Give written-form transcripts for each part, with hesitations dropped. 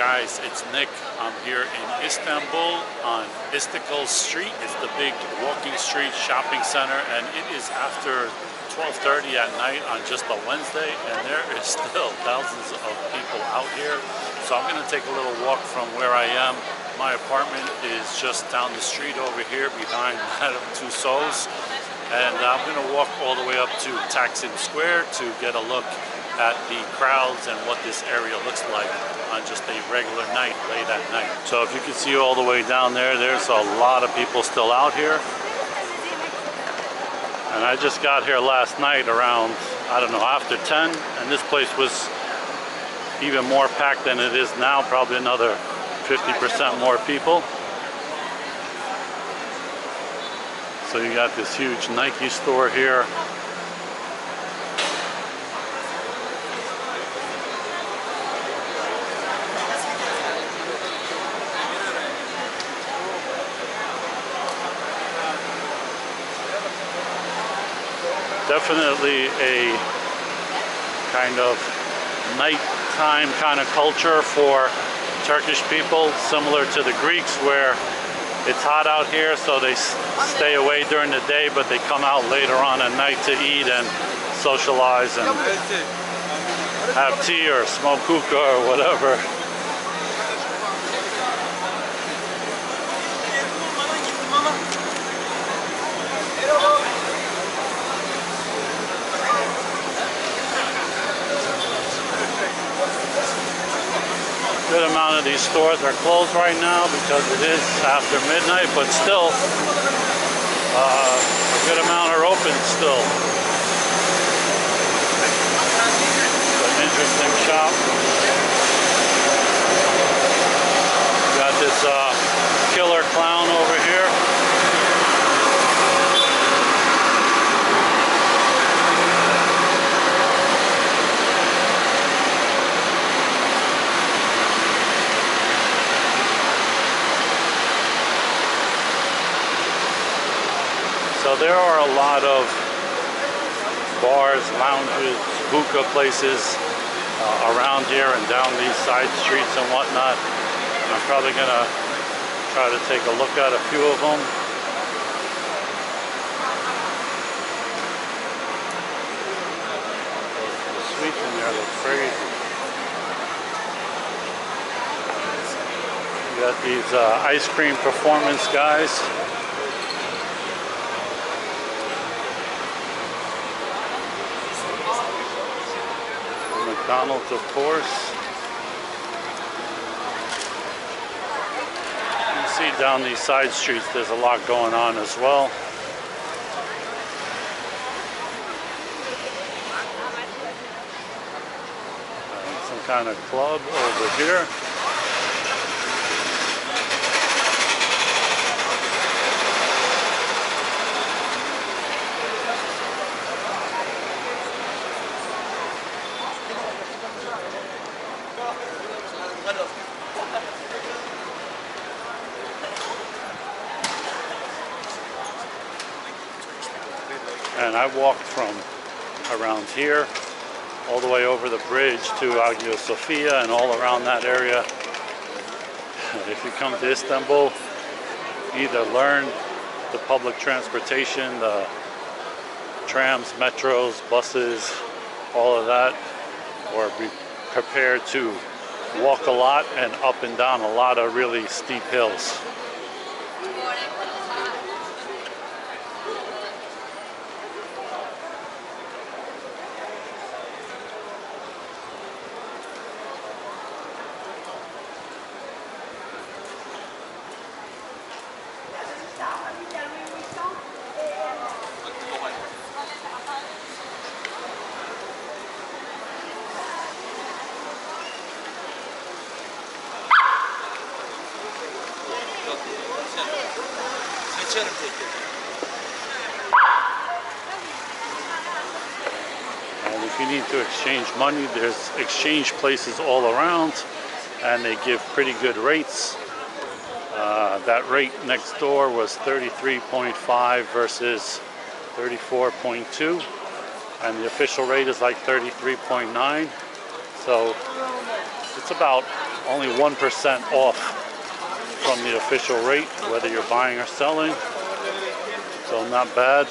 guys, it's Nick. I'm here in Istanbul on Istiklal Street. It's the big walking street shopping center, and it is after 12:30 at night on just a Wednesday, and there is still thousands of people out here. So I'm going to take a little walk from where I am. My apartment is just down the street over here behind Madame Tussauds, and I'm going to walk all the way up to Taksim Square to get a look at the crowds and what this area looks like on just a regular night, late at night. So if you can see all the way down there, there's a lot of people still out here. And I just got here last night around, I don't know, after 10, and this place was even more packed than it is now, probably another 50% more people. So you got this huge Nike store here. Definitely a kind of nighttime kind of culture for Turkish people, similar to the Greeks, where it's hot out here, so they stay away during the day, but they come out later on at night to eat and socialize and have tea or smoke hookah or whatever. Good amount of these stores are closed right now because it is after midnight, but still a good amount are open still. It's an interesting shop. Got this killer clown over here. So there are a lot of bars, lounges, hookah places around here and down these side streets and whatnot. I'm probably gonna try to take a look at a few of them. The sweets in there look crazy. You got these ice cream performance guys. McDonald's, of course. You see down these side streets there's a lot going on as well. Some kind of club over here. And I walked from around here all the way over the bridge to Hagia Sophia and all around that area. If you come to Istanbul, either learn the public transportation, the trams, metros, buses, all of that, or be prepared to walk a lot and up and down a lot of really steep hills. And if you need to exchange money, there's exchange places all around, and they give pretty good rates. That rate next door was 33.5 versus 34.2, and the official rate is like 33.9. So it's about only 1% off from the official rate, whether you're buying or selling. So not bad.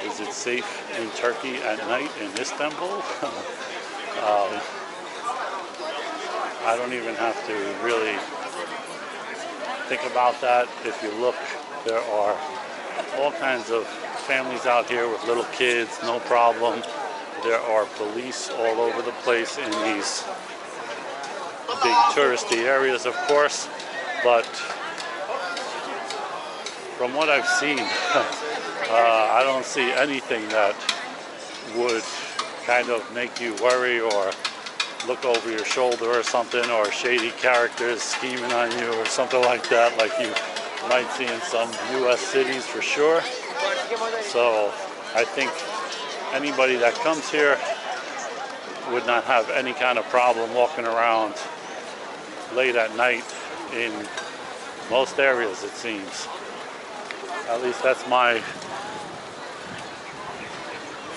Is it safe in Turkey at night in Istanbul? I don't even have to really think about that. If you look, there are all kinds of families out here with little kids, no problem. There are police all over the place in these big touristy areas, of course, but from what I've seen, I don't see anything that would kind of make you worry or look over your shoulder or something, or shady characters scheming on you or something like that, like you might see in some US cities for sure. So I think anybody that comes here would not have any kind of problem walking around late at night in most areas, it seems. At least that's my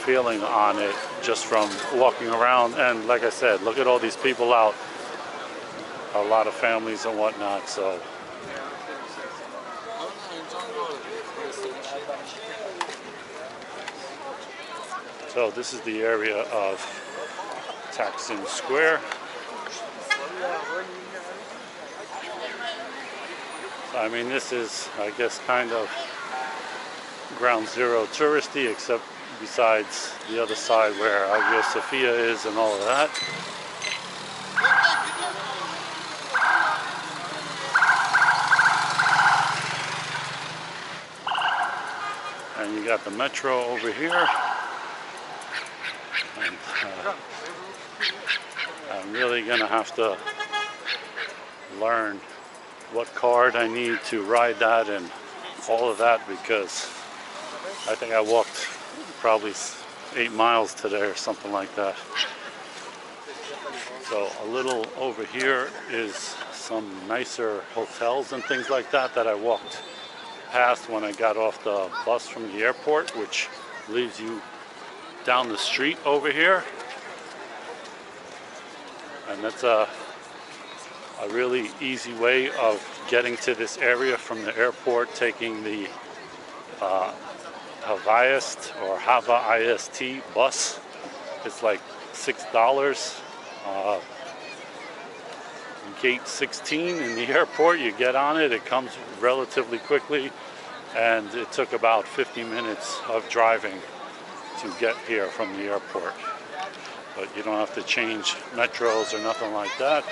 feeling on it, just from walking around. And like I said, look at all these people out, a lot of families and whatnot. So this is the area of Taksim Square. I mean, this is, I guess, kind of ground zero touristy, except besides the other side where Hagia Sophia is and all of that. And you got the metro over here. And, I'm really gonna have to learn what card I need to ride that and all of that, because I think I walked probably 8 miles today or something like that. So a little over here is some nicer hotels and things like that I walked past when I got off the bus from the airport, which leaves you down the street over here. And that's a really easy way of getting to this area from the airport, taking the Hava IST bus. It's like $6. Gate 16 in the airport, you get on it, it comes relatively quickly, and it took about 50 minutes of driving to get here from the airport. But you don't have to change metros or nothing like that.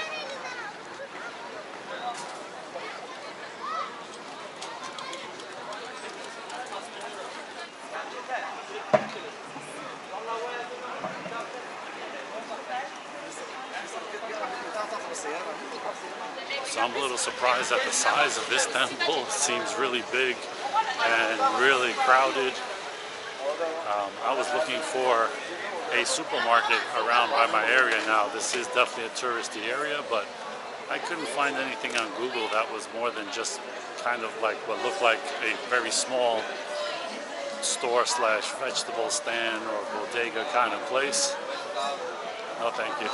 So I'm a little surprised at the size of Istanbul. It seems really big and really crowded. I was looking for a supermarket around by my area now. This is definitely a touristy area, but I couldn't find anything on Google that was more than just kind of like what looked like a very small store slash vegetable stand or bodega kind of place. No, thank you.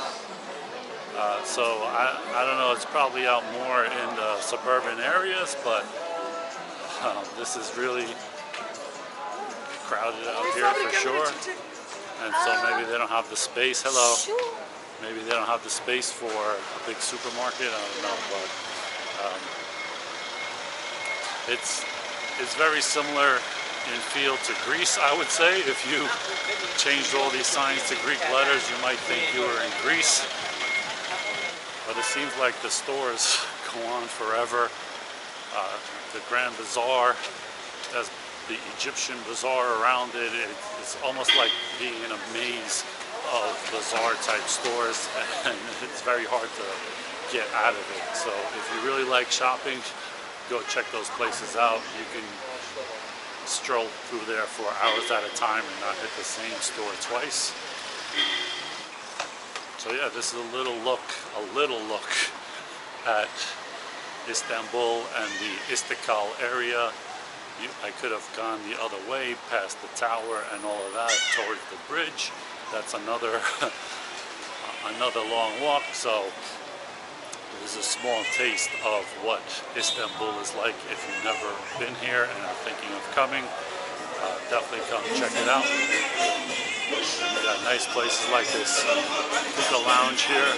So I don't know, it's probably out more in the suburban areas, but this is really crowded out here for sure. And so maybe they don't have the space. Hello. Maybe they don't have the space for a big supermarket. I don't know, but it's very similar in feel to Greece, I would say. If you changed all these signs to Greek letters, you might think you were in Greece. But it seems like the stores go on forever. The Grand Bazaar, there's the Egyptian bazaar around it. It's almost like being in a maze of bazaar type stores, and it's very hard to get out of it. So if you really like shopping, go check those places out. You can stroll through there for hours at a time and not hit the same store twice. So yeah, this is a little look at Istanbul and the Istiklal area. I could have gone the other way past the tower and all of that towards the bridge. That's another another long walk. So this is a small taste of what Istanbul is like if you've never been here and are thinking of coming. Definitely come check it out. We got nice places like this hookah lounge here,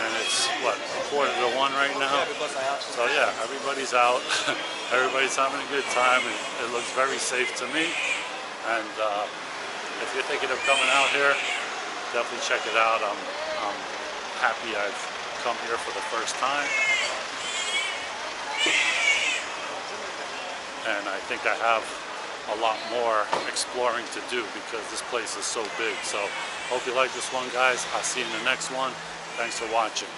and it's what, 1:45 right now. So yeah, everybody's out. Everybody's having a good time, and it looks very safe to me. And if you're thinking of coming out here, definitely check it out. I'm happy I've come here for the first time, and I think I have a lot more exploring to do because this place is so big. So hope you like this one, guys. I'll see you in the next one. Thanks for watching.